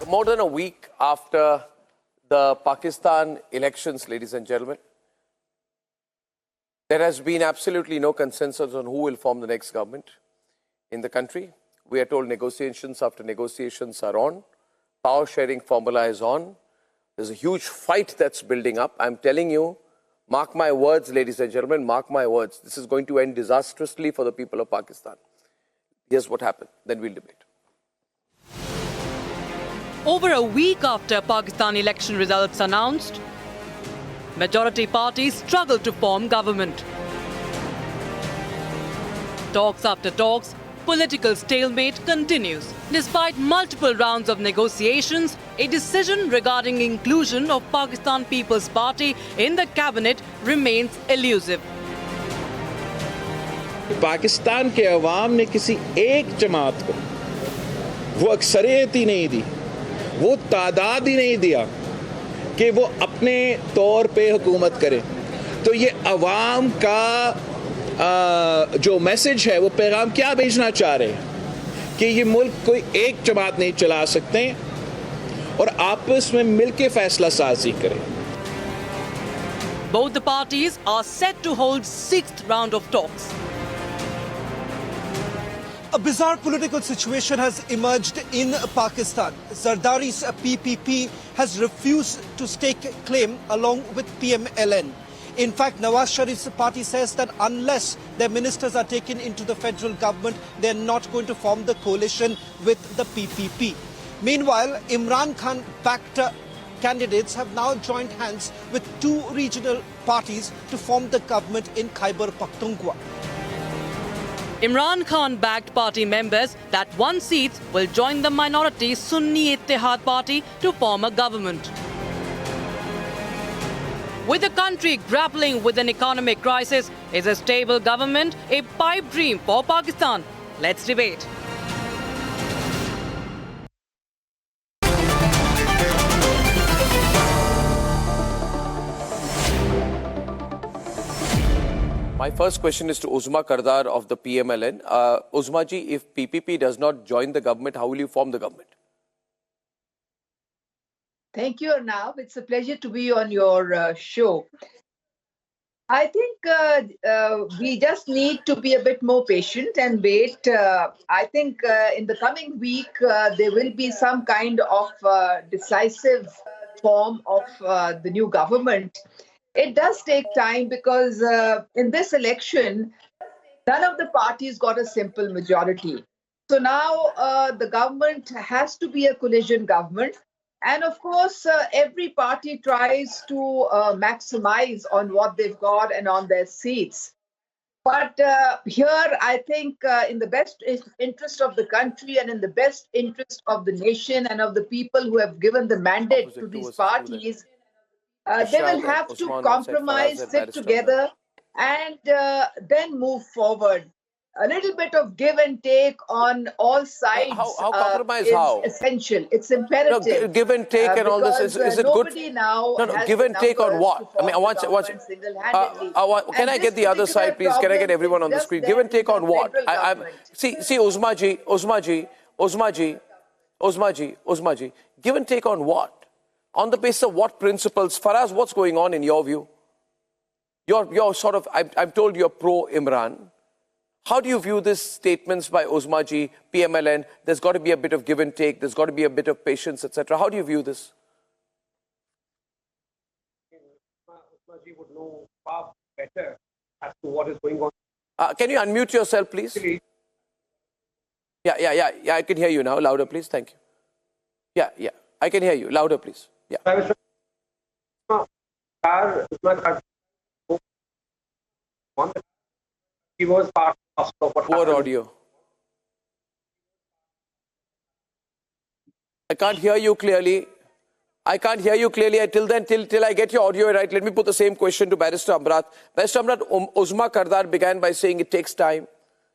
more than a week after the Pakistan elections, ladies and gentlemen, there has been absolutely no consensus on who will form the next government in the country. We are told negotiations after negotiations are on. Power sharing formula is on. There's a huge fight that's building up. I'm telling you, mark my words, ladies and gentlemen, mark my words. This is going to end disastrously for the people of Pakistan. Here's what happened. Then we'll debate. Over a week after Pakistan election results announced, majority parties struggle to form government. Talks after talks, political stalemate continues. Despite multiple rounds of negotiations, a decision regarding inclusion of Pakistan People's Party in the cabinet remains elusive. Pakistan के अवाम ने किसी एक जमात को वो अक्सरियत ही नहीं दी, वो तादाद ही नहीं दिया कि वो अपने तौर पे हुकूमत करे। तो ये अवाम का जो मैसेज है वो पैगाम क्या भेजना चाह रहे हैं कि ये मुल्क कोई एक जमात नहीं चला सकते और आपस में मिलके फैसला साजी करें। Both the parties are set to hold sixth round of talks. A bizarre political situation has emerged in Pakistan. Zardari's PPP has refused to stake claim along with PMLN. In fact, Nawaz Sharif's party says that unless their ministers are taken into the federal government, they are not going to form the coalition with the PPP. Meanwhile, Imran Khan-backed candidates have now joined hands with two regional parties to form the government in Khyber Pakhtunkhwa. Imran Khan-backed party members that won seats will join the minority Sunni Ittihad party to form a government. With the country grappling with an economic crisis, is a stable government a pipe dream for Pakistan? Let's debate. My first question is to Uzma Kardar of the PMLN. Uzma ji, if PPP does not join the government, how will you form the government? Thank you, Arnab. It's a pleasure to be on your show. I think we just need to be a bit more patient and wait. I think in the coming week, there will be some kind of decisive form of the new government. It does take time because in this election, none of the parties got a simple majority. So now the government has to be a coalition government. And of course, every party tries to maximize on what they've got and on their seats. But here, I think in the best interest of the country and in the best interest of the nation and of the people who have given the mandate to these parties, they will have to compromise, sit together, and then move forward. A little bit of give and take on all sides How compromise? is how? essential. It's imperative. No, give and take and all this. Is it good? Nobody now No, give and take on what? I mean, can I get the other side, please? Can I get everyone on the screen? Give and take on what? See, Uzma ji. Give and take on what? On the basis of what principles? Faraz, what's going on in your view? You're sort of, I'm told you're pro-Imran. How do you view these statements by Uzma ji, PMLN? There's got to be a bit of give and take. There's got to be a bit of patience, etc. How do you view this? Uzma ji would know far better as to what is going on. Can you unmute yourself, please? Yeah. I can hear you now. Louder, please. Thank you. Yeah. I can hear you. Louder, please. Yeah. He was part of what Poor happened. audio. I can't hear you clearly. Till I get your audio right. Let me put the same question to Barrister Amrat. Barrister Amrat, Uzma Kardar began by saying it takes time.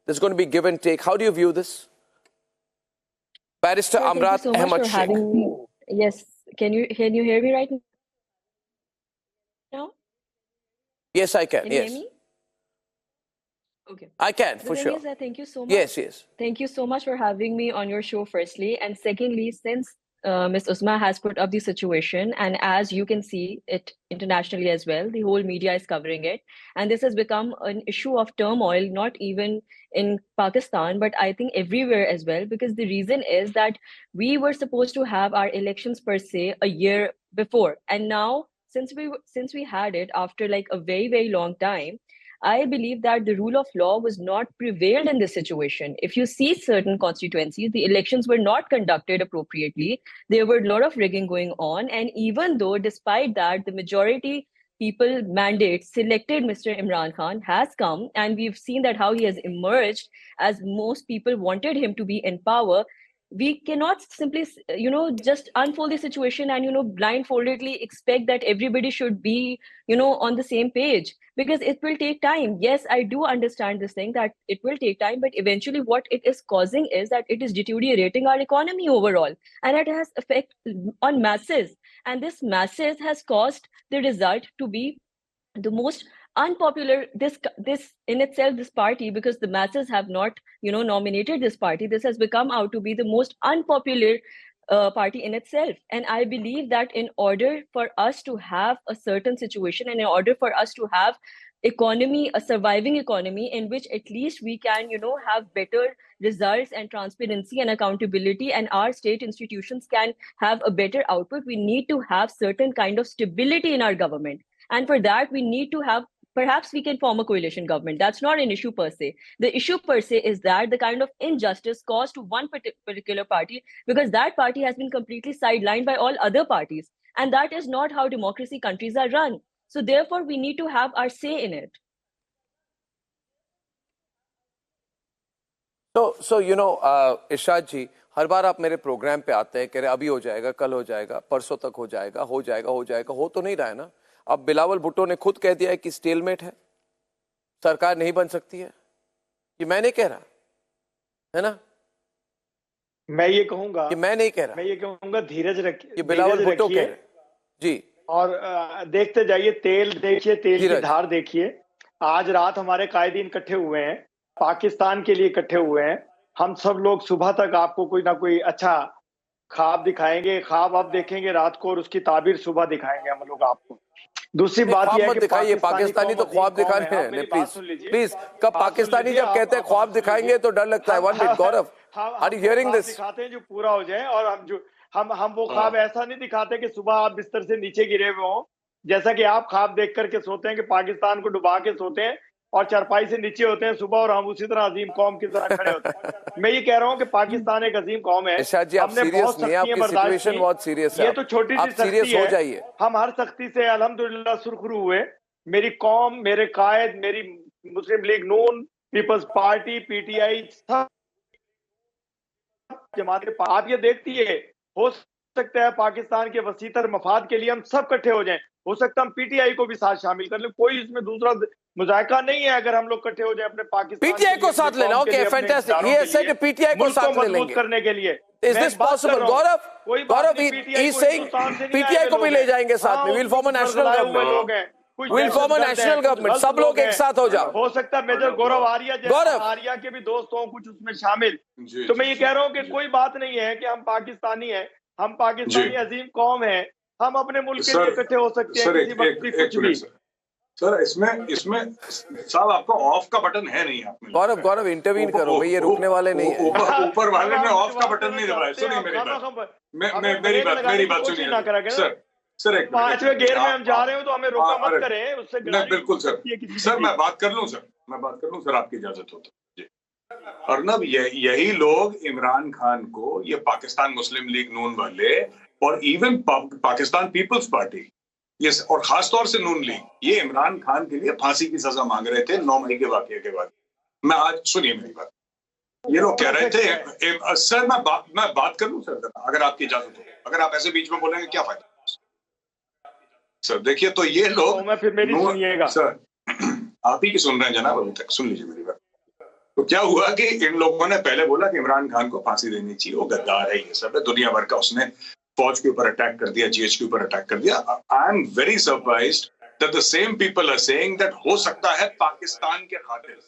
There's going to be give and take. How do you view this? Barrister Amrat Ahmad Sheikh. Yes. Can you hear me right now? Yes, I can. Can you hear me? Okay. I can, for sure. Thank you so much. Yes. Thank you so much for having me on your show, firstly. And secondly, since Ms. Usma has put up the situation, and as you can see it internationally as well, the whole media is covering it, and this has become an issue of turmoil, not even in Pakistan, but I think everywhere as well, because the reason is that we were supposed to have our elections per se a year before, and now since we had it after like a very long time, I believe that the rule of law was not prevailed in this situation. If you see certain constituencies, the elections were not conducted appropriately. There were a lot of rigging going on. And even though, despite that, the majority people mandate selected Mr. Imran Khan has come, and we've seen that how he has emerged as most people wanted him to be in power. We cannot simply, just unfold the situation and, blindfoldedly expect that everybody should be, on the same page, because it will take time. Yes, I do understand this thing that it will take time, but eventually what it is causing is that it is deteriorating our economy overall, and it has effect on masses, and this masses has caused the result to be the most unpopular, this in itself, this party, because the masses have not nominated this party, this has become out to be the most unpopular party in itself. And I believe that in order for us to have a certain situation, and in order for us to have economy, a surviving economy in which at least we can have better results and transparency and accountability, and our state institutions can have a better output, we need to have certain kind of stability in our government. And for that, we need to have, perhaps we can form a coalition government. That's not an issue per se. The issue per se is that the kind of injustice caused to one particular party, because that party has been completely sidelined by all other parties. And that is not how democracy countries are run. So therefore, we need to have our say in it. So इरशाद जी, हर बार आप मेरे programme पे आते हैं, कह रहे अभी हो जाएगा, कल हो जाएगा, परसों तक हो जाएगा, हो तो नहीं रहा है ना। अब बिलावल भुट्टो ने खुद कह दिया है कि स्टेलमेट है, सरकार नहीं बन सकती है। ये मैं नहीं कह रहा, है ना? मैं ये कहूंगा कि मैं नहीं कह रहा, मैं ये कहूंगा धीरज रखिए, ये बिलावल भुट्टो कह रहे जी। और देखते जाइए, तेल देखिए, तेल की धार देखिए। आज रात हमारे कायदीन इकट्ठे हुए हैं, पाकिस्तान के लिए इकट्ठे हुए हैं। हम सब लोग सुबह तक आपको कोई ना कोई अच्छा ख्वाब दिखाएंगे, ख्वाब आप देखेंगे रात को, और उसकी ताबीर सुबह दिखाएंगे हम लोग आपको। दूसरी बात यह है कि दिखाइए, पाकिस्तानी तो ख्वाब दिखाने हैं, प्लीज। कब पाकिस्तानी जब कहते हैं ख्वाब दिखाएंगे तो डर लगता है। One minute Gaurav, are you hearing this? दिखाते हैं जो पूरा हो जाए, और हम वो ख्वाब ऐसा नहीं दिखाते कि सुबह आप बिस्तर से नीचे गिरे हुए हो, जैसा कि आप ख्वाब देख करके सोते हैं कि पाकिस्तान को डुबा के सोते हैं और चारपाई से नीचे होते हैं सुबह, और हम उसी तरह अजीम कौम की तरह खड़े होते हैं। मैं ये कह रहा हूँ कि पाकिस्तान एक अजीम कौम है। हमने बहुत सख्तियां बर्दाश्त की, बहुत सीरियस है, ये तो छोटी सी सख्ती हो जाइए। हम हर सख्ती से अल्हम्दुलिल्लाह सुरखरू हुए। मेरी कौम, मेरे कायद, मेरी मुस्लिम लीग नून, पीपल्स पार्टी, पीटीआई, सब जमात के, आप ये देखती है, हो सकता है पाकिस्तान के वसीतर मफाद के लिए हम सब इकट्ठे हो जाएं, हो सकता है हम पीटीआई को भी साथ शामिल कर लें, कोई इसमें दूसरा मुजायका नहीं है अगर हम लोग इकट्ठे हो जाए अपने पाकिस्तान पीटीआई को साथ लेना। Okay, fantastic. ये ऐसे कि पीटीआई को साथ ले लेंगे करने के लिए। Is this possible? Gaurav he is saying PTI को भी ले जाएंगे साथ में। Will form a national government, will form a national government, सब लोग एक साथ हो जाओ। हो सकता है मेजर गौरव आर्या के भी दोस्त हों कुछ उसमें शामिल। तो मैं ये कह रहा हूँ कि कोई बात नहीं है कि हम पाकिस्तानी हैं, हम पाकिस्तानी अजीम कौम है, हम अपने मुल्क के लिए इकट्ठे हो सकते हैं किसी वक्त भी, कुछ भी। सर इसमें साहब आपका ऑफ का बटन है नहीं। आप गौरव इंटरवीन करो भाई, ये रुकने वाले नहीं है। ऊपर वाले ने ऑफ का बटन नहीं दबाया। सुनिए मेरी बात, मेरी बात सुनिए सर। एक 5वें गेयर में हम जा रहे हो तो हमें रोका मत करें उससे। बिल्कुल सर मैं बात कर लूं सर, आपकी इजाजत हो तो जी। अर्नब, यही लोग इमरान खान को, ये पाकिस्तान मुस्लिम लीग नून वाले और इवन पाकिस्तान पीपल्स पार्टी, ये और खास तौर से नून लीग, ये इमरान खान के लिए फांसी की सजा मांग रहे थे 9 मई के वाकये के बाद। मैं आज, सुनिए मेरी बात, ये लोग कह रहे थे सर, मैं बात कर लूं सर, अगर आपकी इजाजत हो। अगर आप ऐसे बीच में बोलेंगे क्या फायदा सर? देखिए, तो ये लोग, मैं फिर मेरी सुनिएगा सर, आप ही की सुन रहे हैं जनाब, अभी तक सुन लीजिए मेरी बात। तो क्या हुआ कि इन लोगों ने पहले बोला कि इमरान खान को फांसी देनी चाहिए, वो गद्दार है, ये सब है, दुनिया भर का उसने फौज के ऊपर अटैक कर दिया, जीएच के ऊपर अटैक कर दिया। I am very surprised that the same people are saying that हो सकता है पाकिस्तान के खातिर।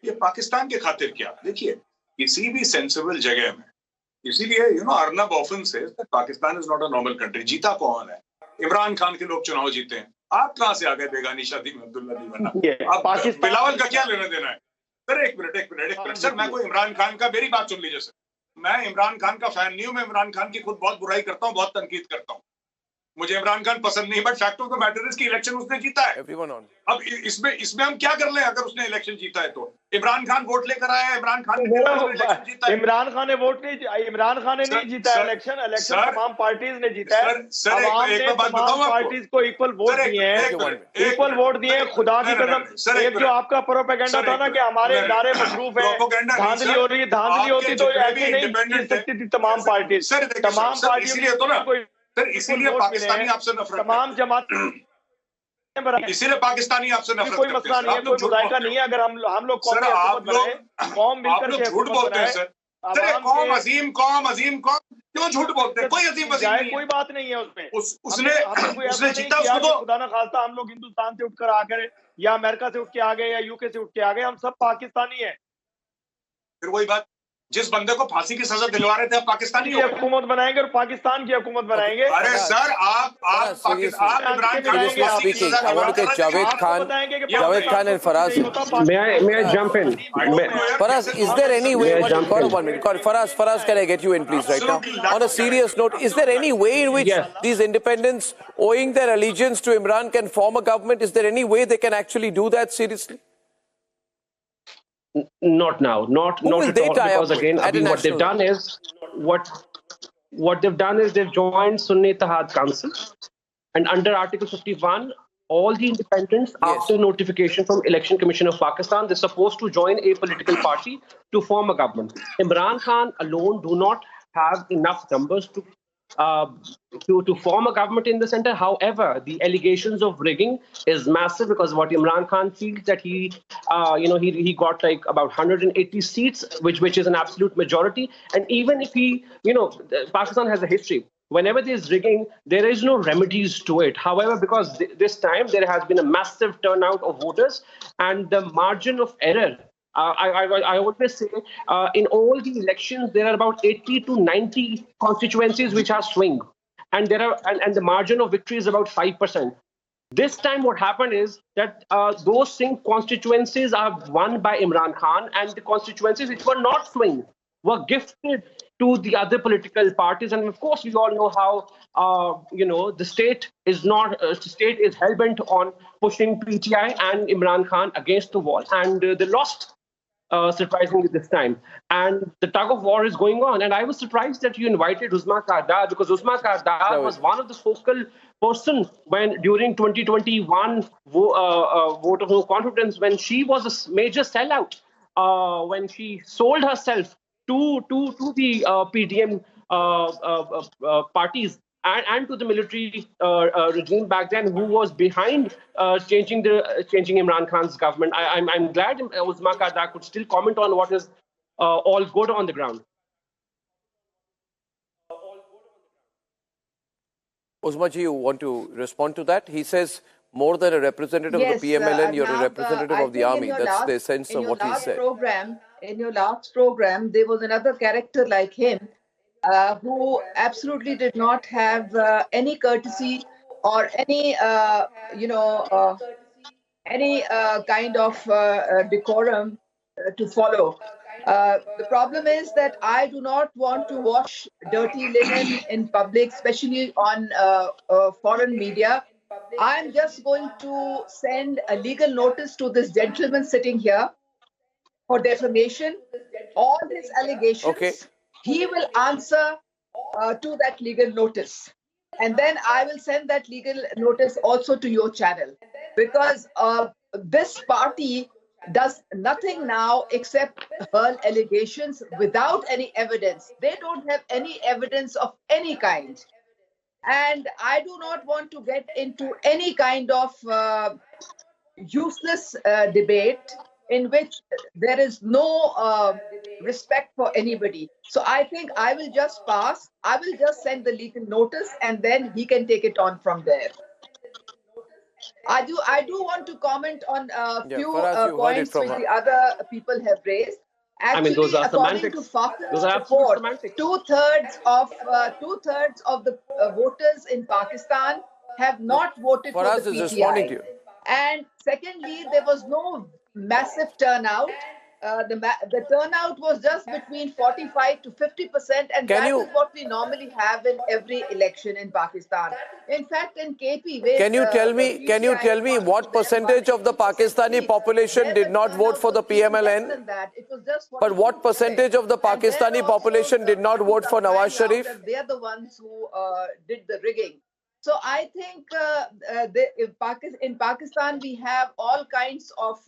ये पाकिस्तान के खातिर क्या? देखिए, किसी भी सेंसिबल जगह में इसीलिए Arnab often says that Pakistan is not a normal country. जीता कौन है? इमरान खान के लोग चुनाव जीते हैं। आप कहां से आ गए बेगानी शादी में अब्दुल्ला दीवाना? अब पाकिस्तान बिलावल का क्या लेना देना है? सर एक मिनट सर, मैं कोई इमरान खान का, मेरी बात सुन लीजिए सर, मैं इमरान खान का फैन नहीं हूं। मैं इमरान खान की खुद बहुत बुराई करता हूं, बहुत तनकीद करता हूं। मुझे इमरान खान पसंद नहीं, but fact of the matter is कि इलेक्शन उसने जीता है। अब इसमें हम क्या कर लें? अगर उसने इलेक्शन जीता है तो इमरान खान वोट लेकर आया है, इमरान खान ने इलेक्शन जीता है। इमरान खान ने वोट नहीं, इमरान खान ने नहीं जीता है इलेक्शन तमाम पार्टीज ने जीता है। सर एक बात बताऊं आपको, पार्टीज को इक्वल वोट दिए हैं, इक्वल वोट दिए। खुदा की कसम, एक जो आपका प्रोपेगेंडा था ना कि हमारे इदारे मशरूफ है, धांधली हो रही है, धांधली होती तो ऐसे नहीं जीत सकती थी तमाम पार्टीज। तमाम पार्टियों सर इसीलिए पाकिस्तानी आपसे नफरत, तमाम जमात, इसीलिए पाकिस्तानी आपसे नफरत कोई मसला नहीं है, कोई मुजाहिदा नहीं है। अगर हम लोग कौम मिलकर के झूठ बोलते हैं सर। कौम अजीम कौम क्यों झूठ बोलते हैं? कोई अजीम नहीं, कोई बात नहीं है उसमें। उसने जीता, उसको तो खुदा ना खास्ता हम लोग हिंदुस्तान से उठकर आ गए या अमेरिका से उठ के आ गए या यूके से उठ के आ गए, हम सब पाकिस्तानी हैं। फिर वही बात, जिस बंदे को फांसी की सजा दिलवा रहे थे आप पाकिस्तानी की हुकूमत बनाएंगे और पाकिस्तान की हुकूमत बनाएंगे। अरे सर आप Imran Khan Javed Khan and Faraz. May I jump in? Faraz, is there any way? One minute. Faraz, can I get you in, please, right now? On a serious note, is there any way in which these independents, owing their allegiance to Imran, can form a government? Is there any way they can actually do that seriously? Not now, not at all. Because again, what they've done is they've joined Sunni Ittihad Council, and under Article 51, all the independents, after notification from Election Commission of Pakistan, they're supposed to join a political party to form a government. Imran Khan alone do not have enough numbers to form a government in the center. However, the allegations of rigging is massive, because what Imran Khan feels that he got like about 180 seats, which is an absolute majority. And even if Pakistan has a history. Whenever there is rigging, there is no remedies to it. However, because this time there has been a massive turnout of voters, and the margin of error, I always say, in all the elections, there are about 80 to 90 constituencies which are swing, and the margin of victory is about 5%. This time, what happened is that those swing constituencies are won by Imran Khan, and the constituencies which were not swing were gifted to the other political parties. And of course, we all know how the state is hell-bent on pushing PTI and Imran Khan against the wall, and they lost. Surprisingly this time, and the tug of war is going on. And I was surprised that you invited Uzma Kardar, because Uzma Kardar was one of the focal person when during 2021 vote of no confidence, when she was a major sellout, when she sold herself to the PDM parties and to the military regime back then, who was behind changing Imran Khan's government. I'm glad Uzma Kardar could still comment on what is all good on the ground. Uzma ji, you want to respond to that? He says, more than a representative of the PMLN, you're a representative of the army. That's the sense of what he said. In your last program, there was another character like him, who absolutely did not have any courtesy or any kind of decorum to follow. The problem is that I do not want to wash dirty linen in public, especially on foreign media. I'm just going to send a legal notice to this gentleman sitting here for defamation. All his allegations, he will answer to that legal notice. And then I will send that legal notice also to your channel, because this party does nothing now except hurl allegations without any evidence. They don't have any evidence of any kind. And I do not want to get into any kind of useless debate in which there is no respect for anybody. So I think I will just pass. I will just send the legal notice, and then he can take it on from there. I do want to comment on a few points which the other people have raised. Actually, those are according to semantics. Fakhr's Those are absolute report, semantics. two-thirds of the voters in Pakistan have not voted for the Faraz is responding to PTI. you. And secondly, there was no massive turnout. The turnout was just between 45 to 50%, and Can that you- is what we normally have in every election in Pakistan. In fact, in KP, where Can you tell the me PTI what won percentage of the Pakistani population there did the not vote turnout for the was even less PMLN? than that. It was just But what 42%. percentage of the And there Pakistani also population did not vote for parties are Nawaz crying out Sharif? that they are the ones who did the rigging. So I think in Pakistan we have all kinds of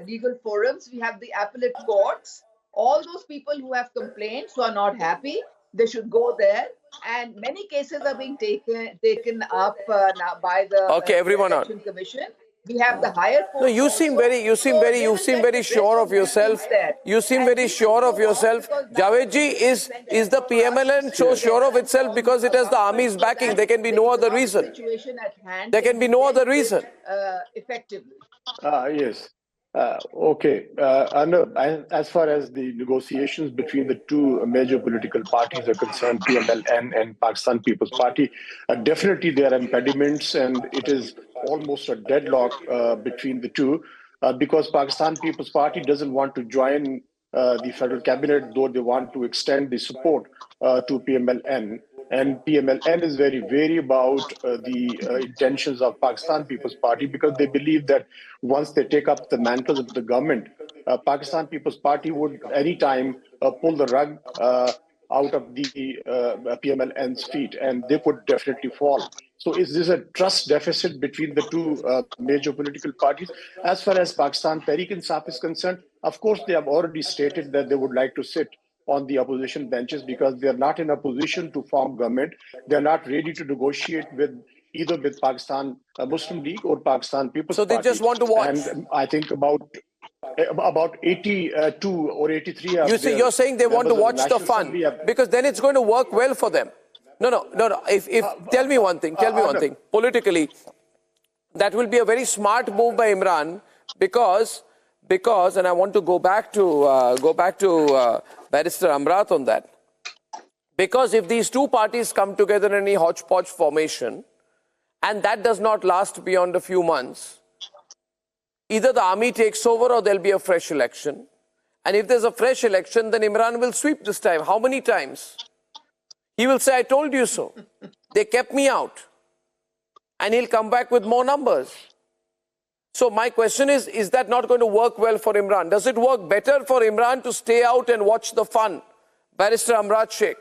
legal forums. We have the appellate courts. All those people who have complaints, who are not happy, they should go there. And many cases are being taken up now by the Okay, everyone on. Election Commission. We have the higher court. No, you seem very sure of yourself. You seem very sure of yourself. Javed ji, is the PMLN so sure of itself because it has the army's backing? There can be no other reason. Situation at hand. There can be no other reason. Effectively. Yes. Okay. As far as the negotiations between the two major political parties are concerned, PMLN and Pakistan People's Party, definitely there are impediments, and it is almost a deadlock between the two because Pakistan People's Party doesn't want to join the federal cabinet, though they want to extend the support to PMLN. And PMLN is very wary about the intentions of Pakistan People's Party because they believe that once they take up the mantles of the government, Pakistan People's Party would anytime pull the rug out of the PMLN's feet, and they would definitely fall. So is this a trust deficit between the two major political parties? As far as Pakistan Tehreek-e-Insaf is concerned, of course, they have already stated that they would like to sit on the opposition benches because they are not in a position to form government. They are not ready to negotiate with either with Pakistan Muslim League or Pakistan People's Party. So they just want to watch. And I think about 82 or 83. You're saying they want to watch the fun because then it's going to work well for them. No. If tell me one thing. Politically, that will be a very smart move by Imran because, and I want to go back to Barrister Amrat on that. Because if these two parties come together in a hodgepodge formation, and that does not last beyond a few months, either the army takes over or there'll be a fresh election. And if there's a fresh election, then Imran will sweep this time. How many times? He will say, I told you so. They kept me out. And he'll come back with more numbers. So my question is that not going to work well for Imran? Does it work better for Imran to stay out and watch the fun? Barrister Amrat Sheikh.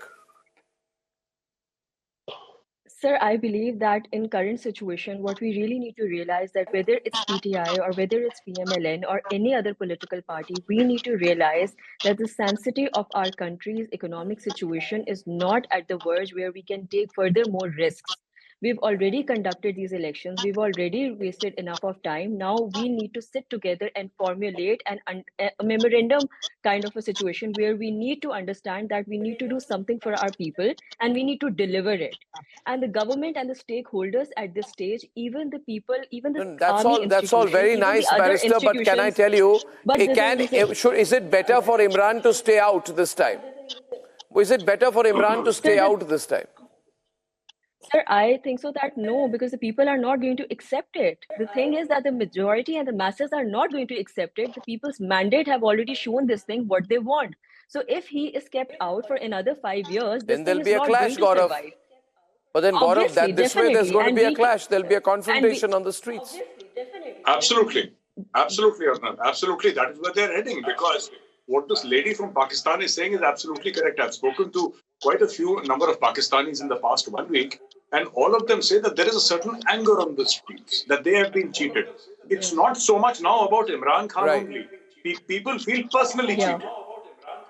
Sir, I believe that in current situation, what we really need to realize that whether it's PTI or whether it's PMLN or any other political party, we need to realize that the sanctity of our country's economic situation is not at the verge where we can take further more risks. We've already conducted these elections. We've already wasted enough of time. Now we need to sit together and formulate a memorandum kind of a situation where we need to understand that we need to do something for our people and we need to deliver it. And the government and the stakeholders at this stage, even the people, even the army That's all very nice, Barrister, but can I tell you, is it better for Imran to stay out this time? Is it better for Imran to stay out this time? Sir, I think so that no, because the people are not going to accept it. The thing is that the majority and the masses are not going to accept it. The people's mandate have already shown this thing what they want. So if he is kept out for another 5 years, this then there'll thing be is a not clash, going to Gaurav. survive. But then, Gaurav, that this way there's going to be a clash. There'll be a confrontation on the streets. Absolutely, Arnab. Absolutely, that is where they're heading because what this lady from Pakistan is saying is absolutely correct. I've spoken to quite a few number of Pakistanis in the past 1 week, and all of them say that there is a certain anger on the streets, that they have been cheated. It's not so much now about Imran Khan only. People feel personally cheated.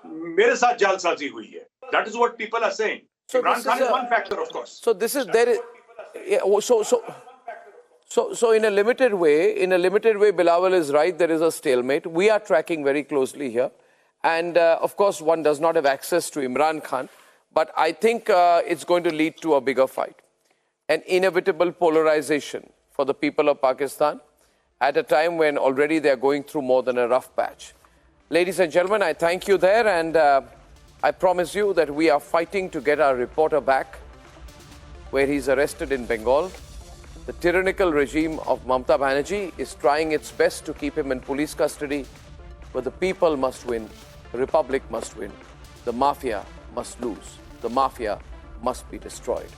Mere saath jalsazi hui hai. That is what people are saying. So Imran Khan is one factor, of course. So this is So in a limited way, Bilawal is right. There is a stalemate. We are tracking very closely here, and of course, one does not have access to Imran Khan. But I think it's going to lead to a bigger fight, an inevitable polarization for the people of Pakistan at a time when already they are going through more than a rough patch. Ladies and gentlemen, I thank you there, and I promise you that we are fighting to get our reporter back where he's arrested in Bengal. The tyrannical regime of Mamata Banerjee is trying its best to keep him in police custody, but the people must win, the republic must win, the mafia must lose, the mafia must be destroyed.